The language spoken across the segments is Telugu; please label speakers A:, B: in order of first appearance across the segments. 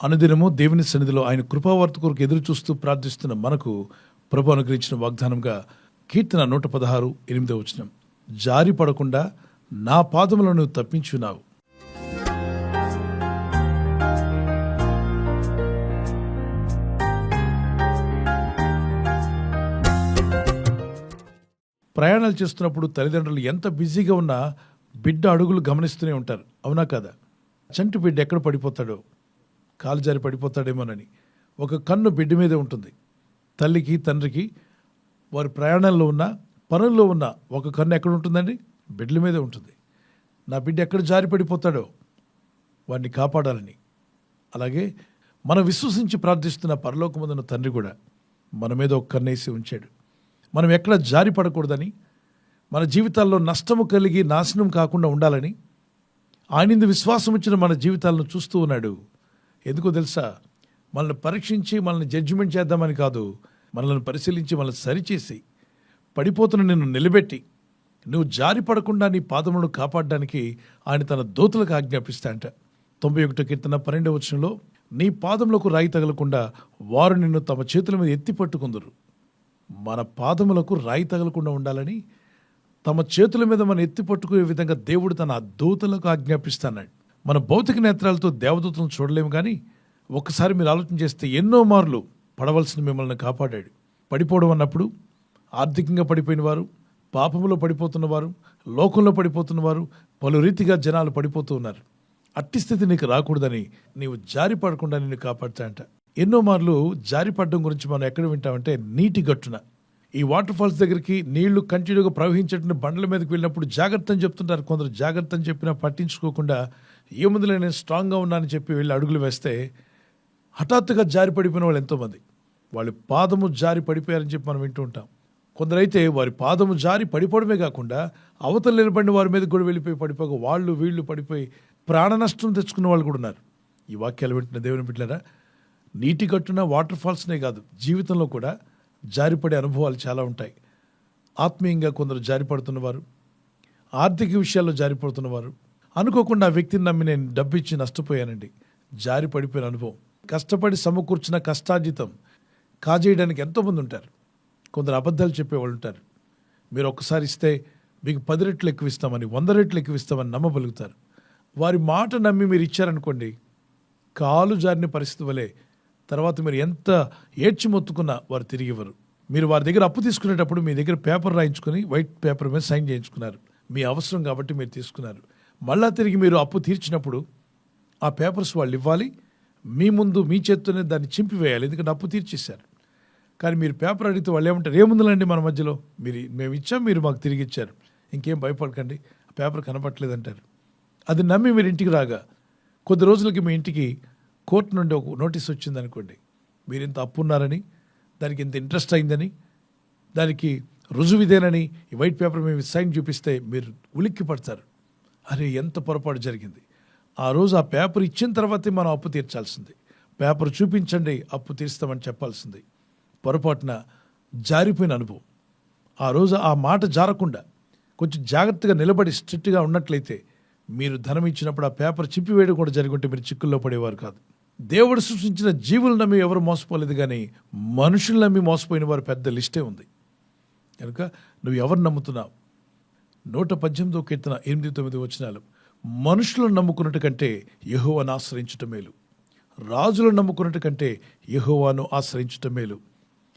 A: అనుదినము దేవుని సన్నిధిలో ఆయన కృపావార్త కొరకు ఎదురు చూస్తూ ప్రార్థిస్తున్న మనకు ప్రభు అనుగ్రహించిన వాగ్దానంగా కీర్తన 116:8 జారి పడకుండా నా పాదములను తప్పించున్నావు. ప్రయాణాలు చేస్తున్నప్పుడు తల్లిదండ్రులు ఎంత బిజీగా ఉన్నా బిడ్డ అడుగులు గమనిస్తూనే ఉంటారు, అవునా కాదా? చంటి బిడ్డ ఎక్కడ పడిపోతాడో, కాలు జారి పడిపోతాడేమోనని ఒక కన్ను బిడ్డ మీదే ఉంటుంది. తల్లికి తండ్రికి వారి ప్రయాణంలో ఉన్న పనుల్లో ఉన్న ఒక కన్ను ఎక్కడ ఉంటుందండి? బిడ్డల మీదే ఉంటుంది. నా బిడ్డ ఎక్కడ జారి పడిపోతాడో వాడిని కాపాడాలని. అలాగే మనం విశ్వసించి ప్రార్థిస్తున్న పరలోకమందున్న తండ్రి కూడా మన మీద ఒక కన్నేసి ఉంచాడు. మనం ఎక్కడ జారి పడకూడదని, మన జీవితాల్లో నష్టము కలిగి నాశనం కాకుండా ఉండాలని ఆయనందు విశ్వాసం ఇచ్చిన మన జీవితాలను చూస్తూ ఉన్నాడు. ఎందుకో తెలుసా? మనల్ని పరీక్షించి మనల్ని జడ్జిమెంట్ చేద్దామని కాదు, మనల్ని పరిశీలించి మనల్ని సరిచేసి పడిపోతున్న నిన్ను నిలబెట్టి నువ్వు జారి పడకుండా నీ పాదములను కాపాడడానికి ఆయన తన దూతలకు ఆజ్ఞాపిస్తాంట. 91 కీర్తన 12 నీ పాదములకు రాయి తగలకుండా వారు నిన్ను తమ చేతుల మీద ఎత్తి పట్టుకుందరు. మన పాదములకు రాయి తగలకుండా ఉండాలని తమ చేతుల మీద మనం ఎత్తి పట్టుకునే విధంగా దేవుడు తన దూతలకు ఆజ్ఞాపిస్తున్నాడు. మన భౌతిక నేత్రాలతో దేవదూతలను చూడలేము, కానీ ఒక్కసారి మీరు ఆలోచన చేస్తే ఎన్నో మార్లు పడవలసిన మిమ్మల్ని కాపాడాడు. పడిపోవడం అన్నప్పుడు ఆర్థికంగా పడిపోయిన వారు, పాపములో పడిపోతున్న వారు, లోకంలో పడిపోతున్న వారు, పలు రీతిగా జనాలు పడిపోతూ ఉన్నారు. అట్టి స్థితి నీకు రాకూడదని నీవు జారి పడకుండా నిన్ను కాపాడుతాయంట. ఎన్నో మార్లు జారి పడడం గురించి మనం ఎక్కడ వింటామంటే నీటి గట్టున, ఈ వాటర్ ఫాల్స్ దగ్గరికి నీళ్లు కంటిన్యూగా ప్రవహించేటువంటి బండ్ల మీదకి వెళ్ళినప్పుడు జాగ్రత్త అని చెప్తుంటారు. కొందరు జాగ్రత్త అని చెప్పినా పట్టించుకోకుండా ఏముందులే నేను స్ట్రాంగ్గా ఉన్నానని చెప్పి వెళ్ళి అడుగులు వేస్తే హఠాత్తుగా జారి పడిపోయిన వాళ్ళు ఎంతోమంది. వాళ్ళ పాదము జారి పడిపోయారని చెప్పి మనం వింటూ ఉంటాం. కొందరైతే వారి పాదము జారి పడిపోవడమే కాకుండా అవతల నిలబడిన వారి మీద కూడా వెళ్ళిపోయి పడిపోక వాళ్ళు వీళ్ళు పడిపోయి ప్రాణ నష్టం తెచ్చుకున్న వాళ్ళు కూడా ఉన్నారు. ఈ వాక్యాలు వింటున్న దేవుని బిడ్డలారా, నీటి గట్టున వాటర్ ఫాల్స్నే కాదు, జీవితంలో కూడా జారిపడే అనుభవాలు చాలా ఉంటాయి. ఆత్మీయంగా కొందరు జారిపడుతున్నవారు, ఆర్థిక విషయాల్లో జారిపడుతున్నవారు, అనుకోకుండా ఆ వ్యక్తిని నమ్మి నేను డబ్బు ఇచ్చి నష్టపోయానండి, జారి పడిపోయిన అనుభవం. కష్టపడి సమకూర్చిన కష్టార్జితం కాజేయడానికి ఎంతోమంది ఉంటారు. కొందరు అబద్ధాలు చెప్పేవాళ్ళు ఉంటారు. మీరు ఒక్కసారి ఇస్తే మీకు 10 రెట్లు ఎక్కువ ఇస్తామని, 100 రెట్లు ఎక్కువ ఇస్తామని నమ్మబలుగుతారు. వారి మాట నమ్మి మీరు ఇచ్చారనుకోండి, కాలు జారిన పరిస్థితి వలె తర్వాత మీరు ఎంత ఏడ్చి మొత్తుకున్నా వారు తిరిగి ఇవ్వరు. మీరు వారి దగ్గర అప్పు తీసుకునేటప్పుడు మీ దగ్గర పేపర్ రాయించుకొని వైట్ పేపర్ మీద సైన్ చేయించుకున్నారు. మీ అవసరం కాబట్టి మీరు తీసుకున్నారు. మళ్ళా తిరిగి మీరు అప్పు తీర్చినప్పుడు ఆ పేపర్స్ వాళ్ళు ఇవ్వాలి, మీ ముందు మీ చేత్తోనే దాన్ని చింపివేయాలి, ఎందుకంటే అప్పు తీర్చేశారు. కానీ మీరు పేపర్ అడిగితే వాళ్ళు ఏమంటారు? ఏముందండి మన మధ్యలో, మేము ఇచ్చాం, మీరు మాకు తిరిగి ఇచ్చారు, ఇంకేం భయపడకండి, ఆ పేపర్ కనపట్లేదంటారు. అది నమ్మి మీరు ఇంటికి రాగా కొద్ది రోజులకి మీ ఇంటికి కోర్టు నుండి ఒక నోటీస్ వచ్చింది అనుకోండి, మీరు ఇంత అప్పు ఉన్నారని, దానికి ఇంత ఇంట్రెస్ట్ అయిందని, దానికి రుజువు ఇదేనని ఈ వైట్ పేపర్ మేము సైన్ చూపిస్తే మీరు ఉలిక్కి పడతారు. అరే ఎంత పొరపాటు జరిగింది. ఆ రోజు ఆ పేపర్ ఇచ్చిన తర్వాతే మనం అప్పు తీర్చాల్సింది. పేపర్ చూపించండి అప్పు తీర్స్తామని చెప్పాల్సింది. పొరపాటున జారిపోయిన అనుభవం. ఆ రోజు ఆ మాట జారకుండా కొంచెం జాగ్రత్తగా నిలబడి స్ట్రిక్ట్గా ఉన్నట్లయితే మీరు ధనం ఇచ్చినప్పుడు ఆ పేపర్ చింపివేయడం కూడా జరుగుంటే మీరు చిక్కుల్లో పడేవారు కాదు. దేవుడు సృష్టించిన జీవులు నమ్మి ఎవరు మోసపోలేదు, కానీ మనుషులు నమ్మి మోసపోయిన వారు పెద్ద లిస్టే ఉంది. కనుక నువ్వు ఎవరు నమ్ముతున్నావు? 118 కీర్తన 8-9 మనుషులను నమ్ముకున్నట్టు కంటే యెహోవాను ఆశ్రయించుట మేలు, రాజులను నమ్ముకున్నట్టు కంటే యెహోవాను ఆశ్రయించుట మేలు.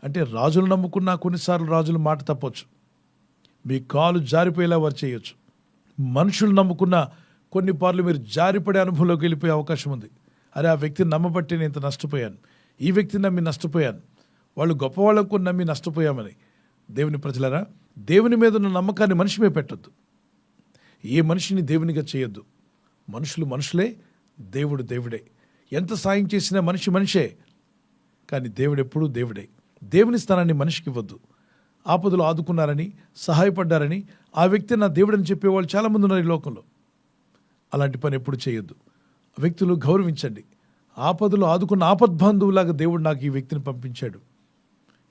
A: అంటే రాజులు నమ్ముకున్నా కొన్నిసార్లు రాజుల మాట తప్పొచ్చు, మీ కాలు జారిపోయేలా వారు చేయొచ్చు. మనుషులు నమ్ముకున్న కొన్ని పార్లు మీరు జారిపడే అనుభవంలోకి వెళ్ళిపోయే అవకాశం ఉంది. అరే ఆ వ్యక్తిని నమ్మబట్టి నేను ఇంత నష్టపోయాను, ఈ వ్యక్తిని నమ్మి నష్టపోయాను, వాళ్ళు గొప్పవాళ్ళకు నమ్మి నష్టపోయామని. దేవుని ప్రజలారా, దేవుని మీద ఉన్న నమ్మకాన్ని మనిషి మీద పెట్టొద్దు. ఏ మనిషిని దేవునిగా చేయొద్దు. మనుషులు మనుషులే, దేవుడు దేవుడే. ఎంత సాయం చేసినా మనిషి మనిషే, కానీ దేవుడు ఎప్పుడూ దేవుడే. దేవుని స్థానాన్ని మనిషికి ఇవ్వద్దు. ఆపదలు ఆదుకున్నారని, సహాయపడ్డారని ఆ వ్యక్తి నా దేవుడని చెప్పేవాళ్ళు చాలామంది ఉన్నారు ఈ లోకంలో. అలాంటి పని ఎప్పుడు చేయొద్దు. వ్యక్తులు గౌరవించండి. ఆపదలు ఆదుకున్న ఆపద్బంధువులాగా దేవుడు నాకు ఈ వ్యక్తిని పంపించాడు,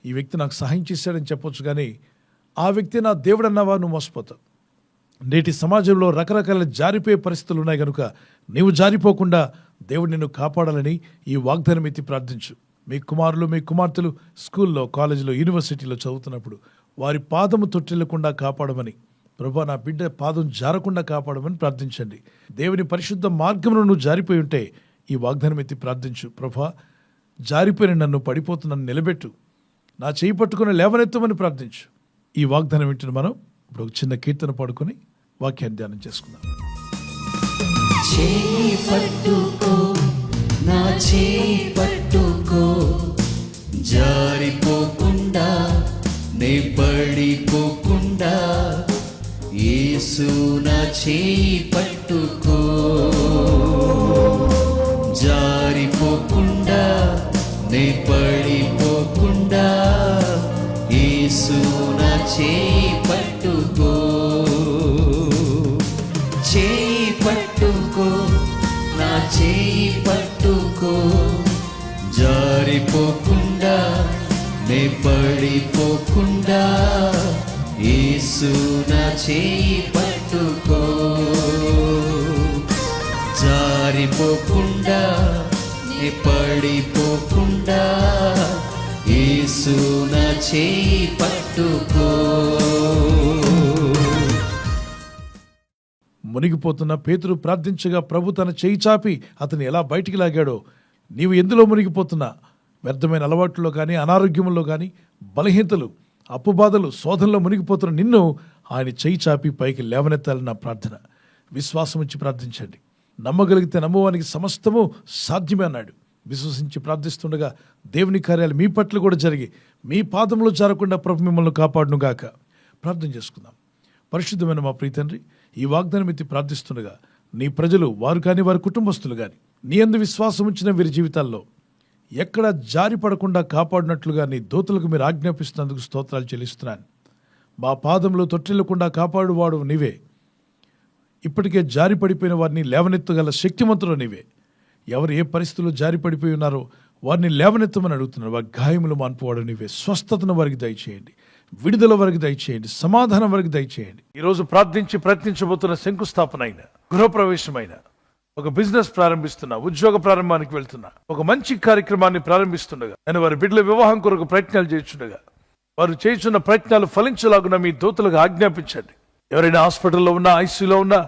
A: ఈ వ్యక్తి నాకు సహాయం చేశాడని చెప్పొచ్చు, కానీ ఆ వ్యక్తి నా దేవుడు అన్నావా నువ్వు మోసపోతావు. నేటి సమాజంలో రకరకాల జారిపోయే పరిస్థితులు ఉన్నాయి కనుక నీవు జారిపోకుండా దేవుడు నిన్ను కాపాడాలని ఈ వాగ్దానం ఎత్తి ప్రార్థించు. మీ కుమారులు మీ కుమార్తెలు స్కూల్లో, కాలేజీలో, యూనివర్సిటీలో చదువుతున్నప్పుడు వారి పాదము తొట్టిల్లకుండా కాపాడమని, ప్రభా నా బిడ్డ పాదం జారకుండా కాపాడమని ప్రార్థించండి. దేవుని పరిశుద్ధ మార్గంలో నువ్వు జారిపోయి ఉంటే ఈ వాగ్దానం ఎత్తి ప్రార్థించు. ప్రభా జారిపోయిన నన్ను, పడిపోతున్న నిలబెట్టు, నా చేయి పట్టుకుని లేవనెత్తమని ప్రార్థించు. ఈ వాగ్దానం వింటున్న మనం ఇప్పుడు ఒక చిన్న కీర్తన పాడుకొని వాక్యాన్ని ధ్యానం చేసుకుందాం.
B: చేయి పట్టుకో, నా చేయి పట్టుకో, జారిపోకుండా నే పడిపోకుండా, యేసు నా చేయి పట్టుకో, జారిపోకుండా నే పడిపోకుండా, యేసు నా చేయి పట్టుకో, చేయి పట్టుకో, నా చేయి పట్టుకో, జారిపోకుండా నే పడిపోకుండా, యేసు నా చేయి పట్టుకో, జారిపోకుండా నే పడిపోకుండా, యేసు నా చేయి పట్టుకో.
A: మునిగిపోతున్న పేతురు ప్రార్థించగా ప్రభు తన చేయి చాపి అతన్ని ఎలా బయటికి లాగాడో, నీవు ఎందులో మునిగిపోతున్నా, వ్యర్థమైన అలవాట్లలో కానీ, అనారోగ్యంలో కానీ, బలహీనతలు, అప్పుబాధలు, శోధనలో మునిగిపోతున్న నిన్ను ఆయన చేయి చాపి పైకి లేవనెత్తాలని నా ప్రార్థన. విశ్వాసం ఉంచి ప్రార్థించండి. నమ్మగలిగితే నమ్మవానికి సమస్తము సాధ్యమే అన్నాడు. విశ్వసించి ప్రార్థిస్తుండగా దేవుని కార్యాలు మీ పట్ల కూడా జరిగి మీ పాదంలో జారకుండా ప్రభు మిమ్మల్ని కాపాడునుగాక. ప్రార్థన చేసుకుందాం. పరిశుద్ధమైన మా ప్రియ తండ్రి, ఈ వాగ్దానం ఎత్తి ప్రార్థిస్తుండగా నీ ప్రజలు, వారు కానీ వారి కుటుంబస్తులు కానీ, నీ యందు విశ్వాసం ఉంచిన వీరి జీవితాల్లో ఎక్కడ జారి పడకుండా కాపాడినట్లుగా నీ దూతలకు మీరు ఆజ్ఞాపిస్తున్నందుకు స్తోత్రాలు చెల్లిస్తున్నాను. మా పాదంలో తొట్టిల్లకుండా కాపాడువాడు నీవే. ఇప్పటికే జారి పడిపోయిన వారిని లేవనెత్తగల శక్తిమంతుడు నీవే. ఎవరు ఏ పరిస్థితుల్లో జారి పడిపోయి ఉన్నారో వారిని లేవనెత్తమని అడుగుతున్నారు. వారి గాయములు మాన్పువాడు నీవే. స్వస్థతను వారికి దయచేయండి, విడుదల వరకు దయచేయండి, సమాధానం వరకు దయచేయండి. ఈరోజు ప్రార్థించి ప్రయత్నించబోతున్న శంకుస్థాపన అయిన, గృహప్రవేశమైన, ఒక బిజినెస్ ప్రారంభిస్తున్నా, ఉద్యోగ ప్రారంభానికి వెళ్తున్నా, ఒక మంచి కార్యక్రమాన్ని ప్రారంభిస్తుండగా, నేను వారి బిడ్డల వివాహం కొరకు ప్రయత్నాలు చేస్తుండగా, వారు చేస్తున్న ప్రయత్నాలు ఫలించలాగున మీ దూతలకు ఆజ్ఞాపించండి. ఎవరైనా హాస్పిటల్లో ఉన్నా, ఐసీయూలో ఉన్నా,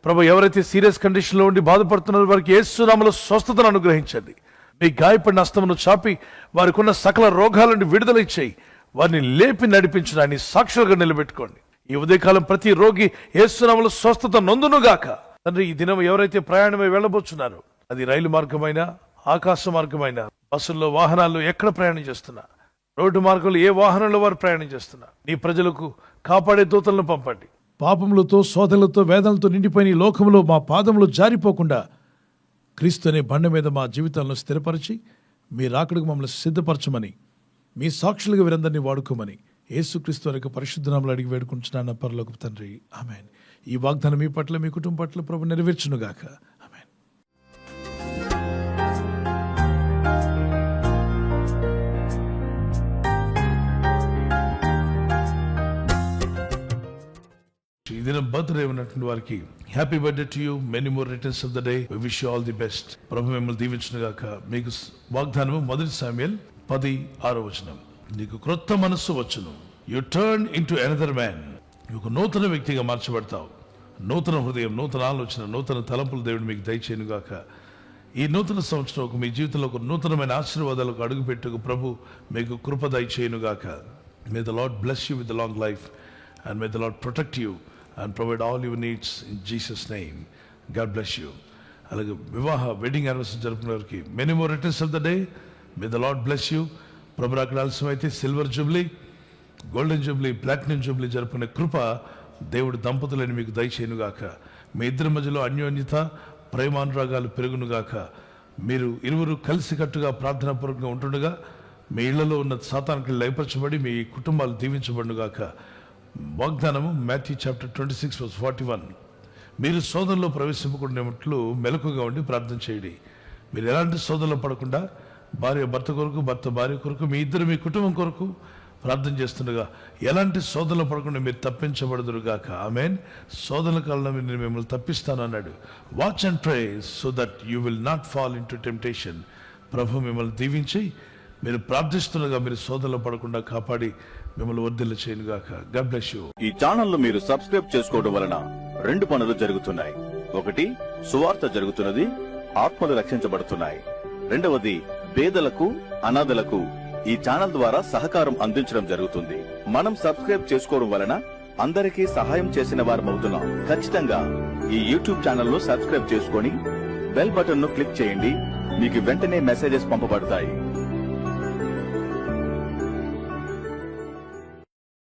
A: ప్రభు ఎవరైతే సీరియస్ కండిషన్లో ఉండి బాధపడుతున్నారో వారికి యేసు నామములో స్వస్థతను అనుగ్రహించండి. మీ గాయపడిన హస్తమును చాపి వారికి ఉన్న సకల రోగాల నుండి విడుదల ఇచ్చేయి. వారిని లేపి నడిపించడాన్ని సాక్షులుగా నిలబెట్టుకోండి. ఈ ఉదయకాలం ప్రతి రోగి యేసు నామములో స్వస్థత నొందునుగాక. తండ్రి, ఈ దినం ఎవరైతే ప్రయాణమై వెళ్ళబోతున్నారో, అది రైలు మార్గమైనా, ఆకాశ మార్గమైనా, బస్సుల్లో, వాహనాల్లో ఎక్కడ ప్రయాణం చేస్తున్నా, రోడ్డు మార్గంలో ఏ వాహనంలో వారు ప్రయాణం చేస్తున్నా, నీ ప్రజలకు కాపాడే దూతలను పంపండి. పాపములతో, శోధనలతో, వేదనలతో నిండిపోయిన ఈ లోకంలో మా పాదములు జారిపోకుండా క్రీస్తు అనే బండ మీద మా జీవితాలను స్థిరపరిచి మీ రాకడకు మమ్మల్ని సిద్ధపరచమని, మీ సాక్షులుగా వీరందరినీ వాడుకోమని యేసుక్రీస్తు వారి పరిశుద్ధ నామములో అడిగి వేడుకుంటున్నాను పరలోకపు తండ్రి, ఆమేన్. ఈ వాగ్దానం మీ పట్ల, మీ కుటుంబం పట్ల ప్రభు నెరవేర్చునుగాక. ఆమేన్. ఈ దినం బర్త్డే ఉన్నటువంటి వారికి happy birthday to you, many more returns of the day. We wish you all the best. ప్రభు మిమ్మల్ని దీవించునుగాక. మీకు వాగ్దానము 1 శామ్యూయల్ 10:6 నీకు క్రొత్త మనస్సు వచ్చును. U turn into another man. ఒక నూతన వ్యక్తిగా మార్చబడతావు. నూతన హృదయం, నూతన ఆలోచన, నూతన తలంపులు దేవుడు మీకు దయచేయనుగాక. ఈ నూతన సంవత్సరం మీ జీవితంలో ఒక నూతనమైన ఆశీర్వాదాలకు అడుగుపెట్టుకు ప్రభు మీకు కృప దయచేయనుగాక. May the Lord bless you with the long life and may the Lord protect you and provide all your needs in Jesus' name. God bless you. అలాగే వెడ్డింగ్ యానివర్సరీ జరుపుకునే వారికి many more returns of the day. May the Lord bless you. ప్రభు రాకడ ఆలస్యమైతే silver jubilee, golden jubilee, platinum jubilee జరుపుకునే కృప దేవుడు దంపతులని మీకు దయచేయనుగాక. మీ ఇద్దరి మధ్యలో అన్యోన్యత, ప్రేమానురాగాలు పెరుగునుగాక. మీరు ఇరువురు కలిసికట్టుగా ప్రార్థనాపూర్వకంగా ఉంటుండగా మీ ఇళ్లలో ఉన్న సాతానికి లయపరచబడి మీ కుటుంబాలు దీవించబడునుగాక. వాగ్దానము మాథ్యూ చాప్టర్ 26:41. మీరు శోధనలో ప్రవేశింపకుండాట్లు మెలకుగా ఉండి ప్రార్థన చేయండి. మీరు ఎలాంటి శోధనలో పడకుండా భార్య భర్త కొరకు, భర్త భార్య కొరకు, మీ ఇద్దరు మీ కుటుంబం కొరకు ప్రార్థన చేస్తుండగా ఎలాంటి శోధనలు పడకుండా మీరు తప్పించబడదురుగాక. ఆమేన్. శోధనల కాలంలో నేను మిమ్మల్ని తప్పిస్తాను అన్నాడు. Watch and pray so that you will not fall into temptation. ప్రభు మిమ్మల్ని దీవించి మీరు ప్రార్థిస్తుండగా మీరు శోధనలు పడకుండా కాపాడి మిమ్మల్ని వర్ధిల్ల చేయనుగాక. God bless you.
C: ఈ ఛానల్ ను మీరు సబ్స్క్రైబ్ చేసుకోవడం వలన 2 పనులు జరుగుతున్నాయి. ఒకటి, సువార్త జరుగుతున్నది, ఆత్మలు రక్షించబడుతున్నాయి. రెండవది, పేదలకు అనాథలకు ఈ ఛానల్ ద్వారా సహకారం అందించడం జరుగుతుంది. మనం సబ్స్క్రైబ్ చేసుకోవడం వలన అందరికీ సహాయం చేసిన వారమవుతున్నాం. ఖచ్చితంగా ఈ యూట్యూబ్ ఛానల్ ను సబ్స్క్రైబ్ చేసుకొని బెల్ బటన్ ను క్లిక్ చేయండి. మీకు వెంటనే మెసేజెస్ పంపబడతాయి.